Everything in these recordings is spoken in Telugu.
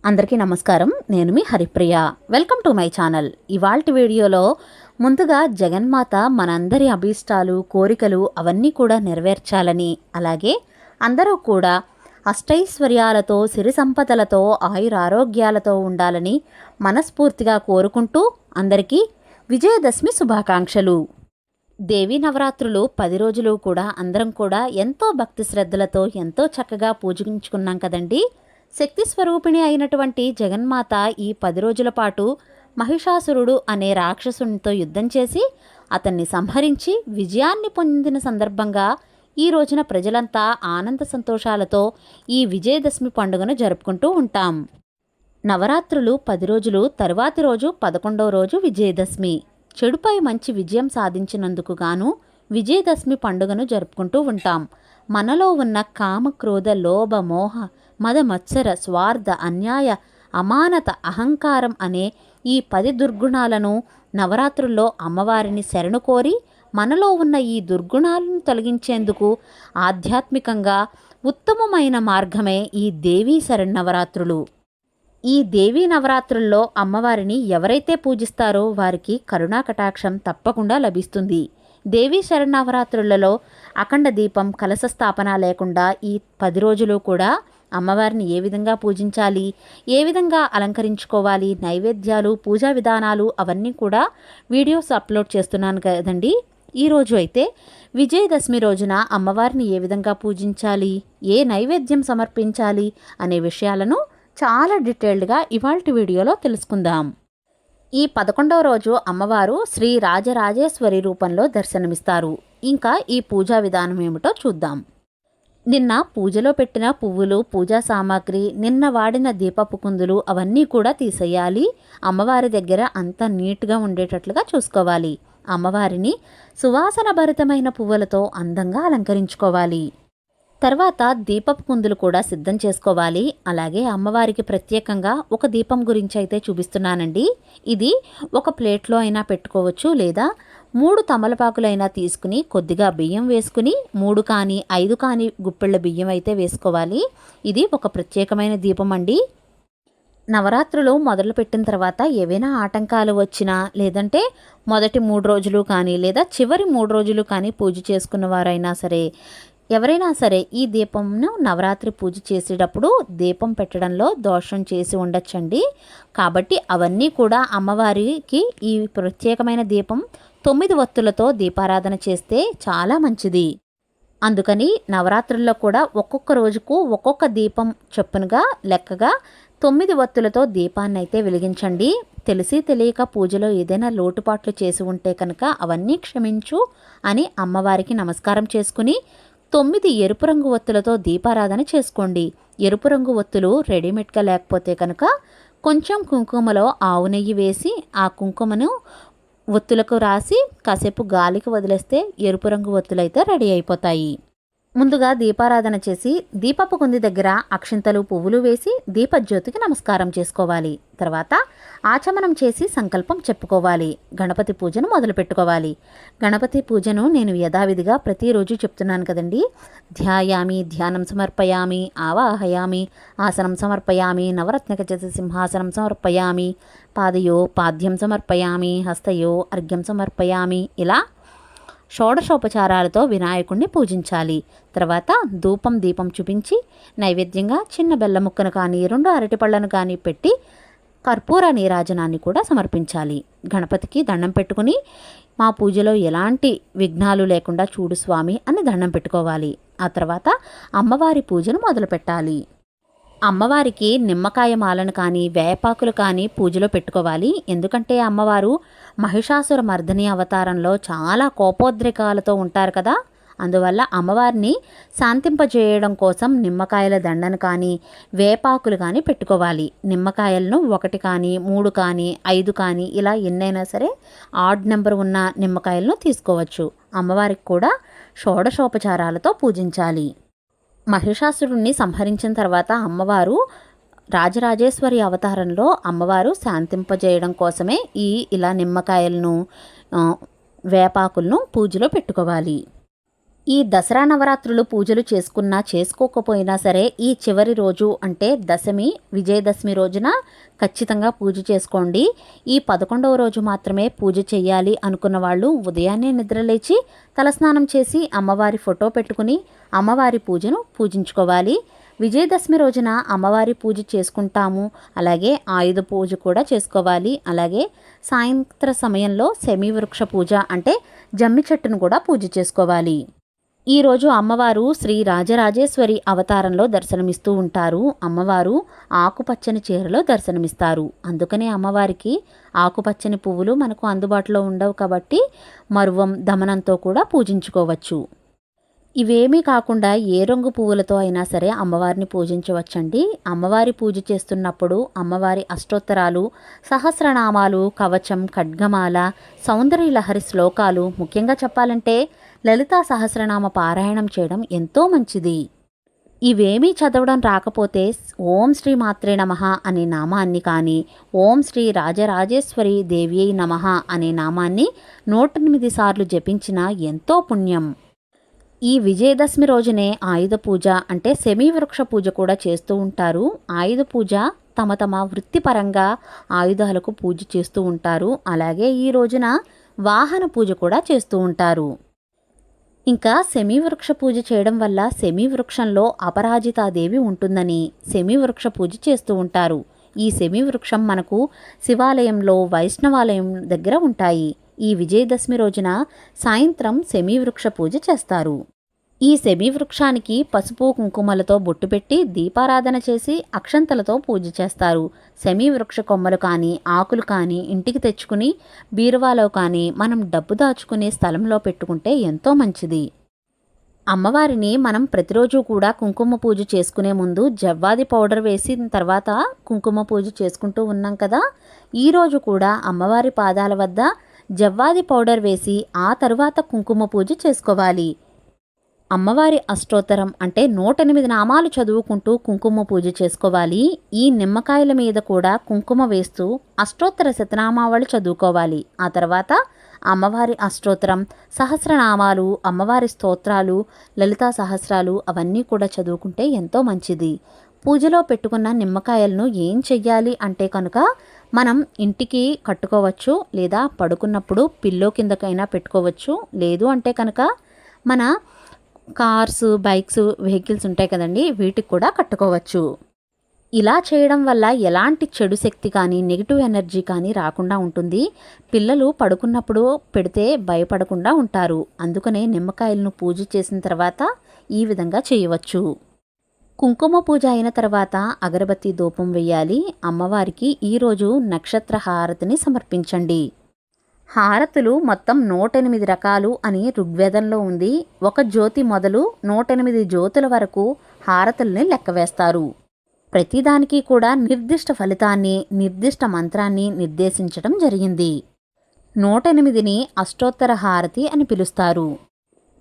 అందరికీ నమస్కారం. నేను మీ Haripriya. Welcome to my channel. ఇవాల్టి వీడియోలో ముందుగా జగన్మాత మనందరి అభీష్టాలు, కోరికలు అవన్నీ కూడా నెరవేర్చాలని, అలాగే అందరూ కూడా అష్టైశ్వర్యాలతో, సిరి సంపదలతో, ఆయురారోగ్యాలతో ఉండాలని మనస్ఫూర్తిగా కోరుకుంటూ అందరికీ విజయదశమి శుభాకాంక్షలు. దేవీ నవరాత్రులు 10 రోజులు కూడా అందరం కూడా ఎంతో భక్తి శ్రద్ధలతో ఎంతో చక్కగా పూజించుకున్నాం కదండి. శక్తి స్వరూపిణి అయినటువంటి జగన్మాత ఈ 10 రోజుల పాటు మహిషాసురుడు అనే రాక్షసునితో యుద్ధం చేసి అతన్ని సంహరించి విజయాన్ని పొందిన సందర్భంగా ఈ రోజున ప్రజలంతా ఆనంద సంతోషాలతో ఈ విజయదశమి పండుగను జరుపుకుంటూ ఉంటాం. నవరాత్రులు 10 రోజులు, తరువాతి రోజు 11వ రోజు విజయదశమి. చెడుపై మంచి విజయం సాధించినందుకు గాను విజయదశమి పండుగను జరుపుకుంటూ ఉంటాం. మనలో ఉన్న కామ, క్రోధ, లోభ, మోహ, మద, మత్సర, స్వార్థ, అన్యాయ, అమానత, అహంకారం అనే ఈ 10 దుర్గుణాలను నవరాత్రుల్లో అమ్మవారిని శరణు కోరి మనలో ఉన్న ఈ దుర్గుణాలను తొలగించేందుకు ఆధ్యాత్మికంగా ఉత్తమమైన మార్గమే ఈ దేవీ శరన్నవరాత్రులు. ఈ దేవీ నవరాత్రుల్లో అమ్మవారిని ఎవరైతే పూజిస్తారో వారికి కరుణా కటాక్షం తప్పకుండా లభిస్తుంది. దేవీ శరన్నవరాత్రులలో అఖండ దీపం, కలశ స్థాపన లేకుండా ఈ 10 రోజులు కూడా అమ్మవారిని ఏ విధంగా పూజించాలి, ఏ విధంగా అలంకరించుకోవాలి, నైవేద్యాలు, పూజా విధానాలు అవన్నీ కూడా వీడియోస్ అప్లోడ్ చేస్తున్నాను కదండి. ఈరోజు అయితే విజయదశమి రోజున అమ్మవారిని ఏ విధంగా పూజించాలి, ఏ నైవేద్యం సమర్పించాలి అనే విషయాలను చాలా డీటెయిల్డ్గా ఇవాల్టి వీడియోలో తెలుసుకుందాం. ఈ 11వ రోజు అమ్మవారు శ్రీ రాజరాజేశ్వరి రూపంలో దర్శనమిస్తారు. ఇంకా ఈ పూజా విధానం ఏమిటో చూద్దాం. నిన్న పూజలో పెట్టిన పువ్వులు, పూజా సామాగ్రి, నిన్న వాడిన దీపపు కుందులు అవన్నీ కూడా తీసేయాలి. అమ్మవారి దగ్గర అంతా నీట్గా ఉండేటట్లుగా చూసుకోవాలి. అమ్మవారిని సువాసన భరితమైన పువ్వులతో అందంగా అలంకరించుకోవాలి. తర్వాత దీపపు కుందులు కూడా సిద్ధం చేసుకోవాలి. అలాగే అమ్మవారికి ప్రత్యేకంగా ఒక దీపం గురించి అయితే చూపిస్తున్నానండి. ఇది ఒక ప్లేట్లో అయినా పెట్టుకోవచ్చు, లేదా 3 తమలపాకులైనా తీసుకుని కొద్దిగా బియ్యం వేసుకుని 3 కానీ 5 కానీ గుప్పెళ్ళ బియ్యం అయితే వేసుకోవాలి. ఇది ఒక ప్రత్యేకమైన దీపం అండి. నవరాత్రులు మొదలుపెట్టిన తర్వాత ఏవైనా ఆటంకాలు వచ్చినా, లేదంటే మొదటి 3 రోజులు కానీ లేదా చివరి 3 రోజులు కానీ పూజ చేసుకున్న వారైనా సరే, ఎవరైనా సరే ఈ దీపంను నవరాత్రి పూజ చేసేటప్పుడు దీపం పెట్టడంలో దోషం చేసి ఉండొచ్చండి. కాబట్టి అవన్నీ కూడా అమ్మవారికి ఈ ప్రత్యేకమైన దీపం 9 వత్తులతో దీపారాధన చేస్తే చాలా మంచిది. అందుకని నవరాత్రుల్లో కూడా ఒక్కొక్క రోజుకు ఒక్కొక్క దీపం చొప్పునుగా లెక్కగా 9 వత్తులతో దీపాన్ని అయితే వెలిగించండి. తెలిసి తెలియక పూజలో ఏదైనా లోటుపాట్లు చేసి ఉంటే కనుక అవన్నీ క్షమించు అని అమ్మవారికి నమస్కారం చేసుకుని 9 ఎరుపు రంగు ఒత్తులతో దీపారాధన చేసుకోండి. ఎరుపు రంగు ఒత్తులు రెడీమేడ్గా లేకపోతే కనుక కొంచెం కుంకుమలో ఆవు నెయ్యి వేసి ఆ కుంకుమను ఒత్తులకు రాసి కాసేపు గాలికి వదిలేస్తే ఎరుపు రంగు ఒత్తులు అయితే రెడీ అయిపోతాయి. ముందుగా దీపారాధన చేసి దీపపు కుంది దగ్గర అక్షింతలు, పువ్వులు వేసి దీపజ్యోతికి నమస్కారం చేసుకోవాలి. తర్వాత ఆచమనం చేసి సంకల్పం చెప్పుకోవాలి. గణపతి పూజను మొదలు పెట్టుకోవాలి. గణపతి పూజను నేను యథావిధిగా ప్రతిరోజు చెప్తున్నాను కదండి. ధ్యాయామి, ధ్యానం సమర్పయామి, ఆవాహయామి, ఆసనం సమర్పయామి, నవరత్నఖచిత సింహాసనం సమర్పయామి, పాదయో పాద్యం సమర్పయామి, హస్తయో అర్ఘ్యం సమర్పయామి. ఇలా షోడశోపచారాలతో వినాయకుడిని పూజించాలి. తర్వాత ధూపం, దీపం చూపించి నైవేద్యంగా చిన్న బెల్లం ముక్కను కానీ 2 అరటిపళ్ళను కానీ పెట్టి కర్పూర నీరాజనాన్ని కూడా సమర్పించాలి. గణపతికి దండం పెట్టుకుని మా పూజలో ఎలాంటి విఘ్నాలు లేకుండా చూడు స్వామి అని దండం పెట్టుకోవాలి. ఆ తర్వాత అమ్మవారి పూజను మొదలు పెట్టాలి. అమ్మవారికి నిమ్మకాయ మాలను కానీ వేపాకులు కానీ పూజలో పెట్టుకోవాలి. ఎందుకంటే అమ్మవారు మహిషాసుర మర్దిని అవతారంలో చాలా కోపోద్రేకాలతో ఉంటారు కదా. అందువల్ల అమ్మవారిని శాంతింపజేయడం కోసం నిమ్మకాయల దండను కానీ వేపాకులు కానీ పెట్టుకోవాలి. నిమ్మకాయలను 1 కానీ 3 కానీ 5 కానీ ఇలా ఎన్నైనా సరే ఆడ్ నెంబర్ ఉన్న నిమ్మకాయలను తీసుకోవచ్చు. అమ్మవారికి కూడా షోడశోపచారాలతో పూజించాలి. మహిషాసురుణ్ణి సంహరించిన తర్వాత అమ్మవారు రాజరాజేశ్వరి అవతారంలో అమ్మవారు శాంతింపజేయడం కోసమే ఇలా నిమ్మకాయలను, వేపాకులను పూజలో పెట్టుకోవాలి. ఈ దసరా నవరాత్రులు పూజలు చేసుకున్నా చేసుకోకపోయినా సరే ఈ చివరి రోజు అంటే దశమి విజయదశమి రోజున ఖచ్చితంగా పూజ చేసుకోండి. ఈ 11వ రోజు మాత్రమే పూజ చేయాలి అనుకున్న వాళ్ళు ఉదయాన్నే నిద్రలేచి తలస్నానం చేసి అమ్మవారి ఫోటో పెట్టుకుని అమ్మవారి పూజను పూజించుకోవాలి. విజయదశమి రోజున అమ్మవారి పూజ చేసుకుంటాము. అలాగే ఆయుధ పూజ కూడా చేసుకోవాలి. అలాగే సాయంత్ర సమయంలో శమీవృక్ష పూజ అంటే జమ్మి చెట్టును కూడా పూజ చేసుకోవాలి. ఈరోజు అమ్మవారు శ్రీ రాజరాజేశ్వరి అవతారంలో దర్శనమిస్తూ ఉంటారు. అమ్మవారు ఆకుపచ్చని చీరలో దర్శనమిస్తారు. అందుకనే అమ్మవారికి ఆకుపచ్చని పువ్వులు మనకు అందుబాటులో ఉండవు కాబట్టి మరువం దమనంతో కూడా పూజించుకోవచ్చు. ఇవేమీ కాకుండా ఏ రంగు పువ్వులతో అయినా సరే అమ్మవారిని పూజించవచ్చండి. అమ్మవారి పూజ చేస్తున్నప్పుడు అమ్మవారి అష్టోత్తరాలు, సహస్రనామాలు, కవచం, ఖడ్గమాల, సౌందర్యలహరి శ్లోకాలు, ముఖ్యంగా చెప్పాలంటే లలితా సహస్రనామ పారాయణం చేయడం ఎంతో మంచిది. ఇవేమీ చదవడం రాకపోతే ఓం శ్రీ మాత్రే నమః అనే నామాన్ని కానీ, ఓం శ్రీ రాజరాజేశ్వరి దేవ్యై నమః అనే నామాన్ని 108 సార్లు జపించినా ఎంతో పుణ్యం. ఈ విజయదశమి రోజునే ఆయుధ పూజ అంటే శమీవృక్ష పూజ కూడా చేస్తూ ఉంటారు. ఆయుధ పూజ తమ తమ వృత్తిపరంగా ఆయుధాలకు పూజ చేస్తూ ఉంటారు. అలాగే ఈ రోజున వాహన పూజ కూడా చేస్తూ ఉంటారు. ఇంకా శమీవృక్ష పూజ చేయడం వల్ల శమీవృక్షంలో అపరాజితాదేవి ఉంటుందని శమీవృక్ష పూజ చేస్తూ ఉంటారు. ఈ శమీవృక్షం మనకు శివాలయంలో వైష్ణవాలయం దగ్గర ఉంటాయి. ఈ విజయదశమి రోజున సాయంత్రం శమీవృక్ష పూజ చేస్తారు. ఈ శమీవృక్షానికి పసుపు కుంకుమలతో బొట్టు పెట్టి దీపారాధన చేసి అక్షంతలతో పూజ చేస్తారు. శమీవృక్ష కొమ్మలు కానీ ఆకులు కానీ ఇంటికి తెచ్చుకుని బీరువాలో కానీ మనం డబ్బు దాచుకునే స్థలంలో పెట్టుకుంటే ఎంతో మంచిది. అమ్మవారిని మనం ప్రతిరోజు కూడా కుంకుమ పూజ చేసుకునే ముందు జవ్వాది పౌడర్ వేసిన తర్వాత కుంకుమ పూజ చేసుకుంటూ ఉన్నాం కదా. ఈరోజు కూడా అమ్మవారి పాదాల వద్ద జవ్వాది పౌడర్ వేసి ఆ తరువాత కుంకుమ పూజ చేసుకోవాలి. అమ్మవారి అష్టోత్తరం అంటే 108 నామాలు చదువుకుంటూ కుంకుమ పూజ చేసుకోవాలి. ఈ నిమ్మకాయల మీద కూడా కుంకుమ వేస్తూ అష్టోత్తర శతనామావళి చదువుకోవాలి. ఆ తర్వాత అమ్మవారి అష్టోత్తరం, సహస్రనామాలు, అమ్మవారి స్తోత్రాలు, లలితా సహస్రాలు అవన్నీ కూడా చదువుకుంటే ఎంతో మంచిది. పూజలో పెట్టుకున్న నిమ్మకాయలను ఏం చెయ్యాలి అంటే కనుక మనం ఇంటికి కట్టుకోవచ్చు, లేదా పడుకున్నప్పుడు పిల్లో కిందకైనా పెట్టుకోవచ్చు. లేదు అంటే కనుక మన కార్స్, బైక్స్, వెహికల్స్ ఉంటాయి కదండి, వీటికి కూడా కట్టుకోవచ్చు. ఇలా చేయడం వల్ల ఎలాంటి చెడు శక్తి కానీ నెగిటివ్ ఎనర్జీ కానీ రాకుండా ఉంటుంది. పిల్లలు పడుకున్నప్పుడు పెడితే భయపడకుండా ఉంటారు. అందుకనే నిమ్మకాయలను పూజ చేసిన తర్వాత ఈ విధంగా చేయవచ్చు. కుంకుమ పూజ అయిన తర్వాత అగరబత్తి ధూపం వేయాలి. అమ్మవారికి ఈరోజు నక్షత్ర హారతిని సమర్పించండి. హారతులు మొత్తం 108 రకాలు అని ఋగ్వేదంలో ఉంది. ఒక జ్యోతి మొదలు 108 జ్యోతుల వరకు హారతుల్ని లెక్కవేస్తారు. ప్రతిదానికి కూడా నిర్దిష్ట ఫలితాన్ని, నిర్దిష్ట మంత్రాన్ని నిర్దేశించడం జరిగింది. 108ని అష్టోత్తర హారతి అని పిలుస్తారు.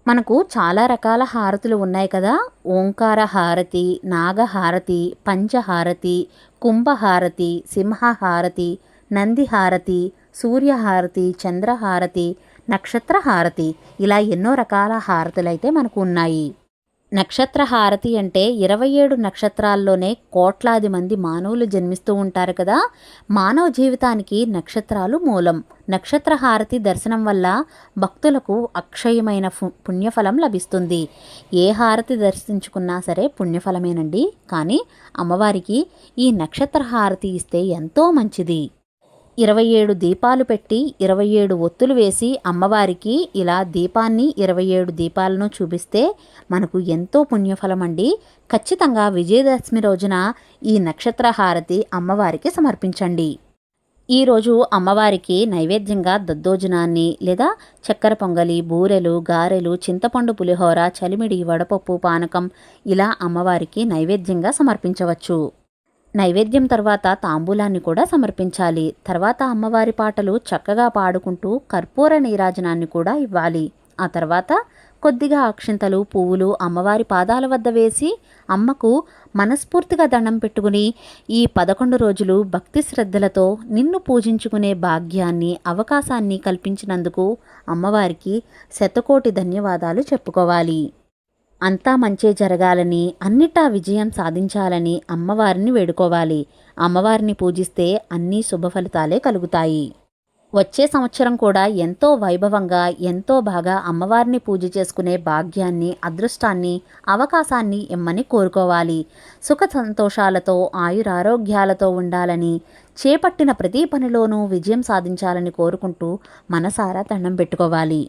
మనకు చాలా రకాల హారతులు ఉన్నాయి కదా. ఓంకార హారతి, నాగహారతి, పంచహారతి, కుంభహారతి, సింహహారతి, నందిహారతి, సూర్యహారతి, చంద్రహారతి, నక్షత్రహారతి, ఇలా ఎన్నో రకాల హారతులైతే మనకు ఉన్నాయి. నక్షత్ర హారతి అంటే 27 నక్షత్రాల్లోనే కోట్లాది మంది మానవులు జన్మిస్తూ ఉంటారు కదా. మానవ జీవితానికి నక్షత్రాలు మూలం. నక్షత్ర హారతి దర్శనం వల్ల భక్తులకు అక్షయమైన పుణ్యఫలం లభిస్తుంది. ఏ హారతి దర్శించుకున్నా సరే పుణ్యఫలమేనండి. కానీ అమ్మవారికి ఈ నక్షత్ర హారతి ఇస్తే ఎంతో మంచిది. 27 దీపాలు పెట్టి 27 ఒత్తులు వేసి అమ్మవారికి ఇలా దీపాన్ని 27 దీపాలను చూపిస్తే మనకు ఎంతో పుణ్యఫలం అండి. ఖచ్చితంగా విజయదశమి రోజున ఈ నక్షత్ర హారతి అమ్మవారికి సమర్పించండి. ఈరోజు అమ్మవారికి నైవేద్యంగా దద్దోజనాన్ని లేదా చక్కెర పొంగలి, బూరెలు, గారెలు, చింతపండు పులిహోర, చలిమిడి, వడపప్పు, పానకం ఇలా అమ్మవారికి నైవేద్యంగా సమర్పించవచ్చు. నైవేద్యం తర్వాత తాంబూలాన్ని కూడా సమర్పించాలి. తర్వాత అమ్మవారి పాటలు చక్కగా పాడుకుంటూ కర్పూర నీరాజనాన్ని కూడా ఇవ్వాలి. ఆ తర్వాత కొద్దిగా అక్షింతలు పువ్వులు అమ్మవారి పాదాల వద్ద వేసి అమ్మకు మనస్ఫూర్తిగా దండం పెట్టుకుని ఈ 11 రోజులు భక్తి శ్రద్ధలతో నిన్ను పూజించుకునే భాగ్యాన్ని అవకాశాన్ని కల్పించినందుకు అమ్మవారికి శతకోటి ధన్యవాదాలు చెప్పుకోవాలి. అంతా మంచే జరగాలని అన్నిటా విజయం సాధించాలని అమ్మవారిని వేడుకోవాలి. అమ్మవారిని పూజిస్తే అన్ని శుభ ఫలితాలే కలుగుతాయి. వచ్చే సంవత్సరం కూడా ఎంతో వైభవంగా ఎంతో బాగా అమ్మవారిని పూజ చేసుకునే భాగ్యాన్ని అదృష్టాన్ని అవకాశాన్ని ఇమ్మని కోరుకోవాలి. సుఖ సంతోషాలతో ఆయురారోగ్యాలతో ఉండాలని చేపట్టిన ప్రతి పనిలోనూ విజయం సాధించాలని కోరుకుంటూ మనసారా దండం పెట్టుకోవాలి.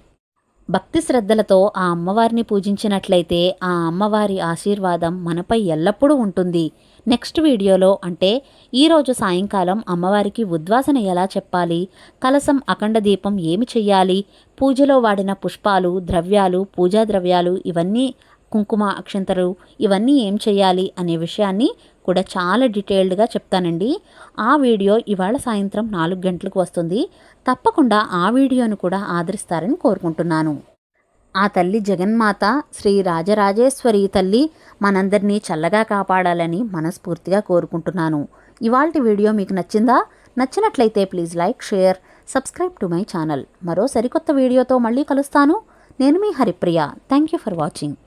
భక్తి శ్రద్ధలతో ఆ అమ్మవారిని పూజించినట్లయితే ఆ అమ్మవారి ఆశీర్వాదం మనపై ఎల్లప్పుడూ ఉంటుంది. నెక్స్ట్ వీడియోలో అంటే ఈరోజు సాయంకాలం అమ్మవారికి ఉద్వాసన ఎలా చెప్పాలి, కలసం అఖండ దీపం ఏమి చెయ్యాలి, పూజలో వాడిన పుష్పాలు ద్రవ్యాలు పూజా ద్రవ్యాలు ఇవన్నీ కుంకుమ అక్షంతలు ఇవన్నీ ఏం చేయాలి అనే విషయాన్ని కూడా చాలా డీటెయిల్డ్గా చెప్తానండి. ఆ వీడియో ఇవాళ సాయంత్రం 4 గంటలకు వస్తుంది. తప్పకుండా ఆ వీడియోను కూడా ఆదరిస్తారని కోరుకుంటున్నాను. ఆ తల్లి జగన్మాత శ్రీ రాజరాజేశ్వరి తల్లి మనందరినీ చల్లగా కాపాడాలని మనస్ఫూర్తిగా కోరుకుంటున్నాను. ఇవాల్టి వీడియో మీకు నచ్చిందా? నచ్చినట్లయితే please like, share, subscribe to my channel. మరో సరికొత్త వీడియోతో మళ్ళీ కలుస్తాను. నేను మీ Haripriya. Thank you for watching.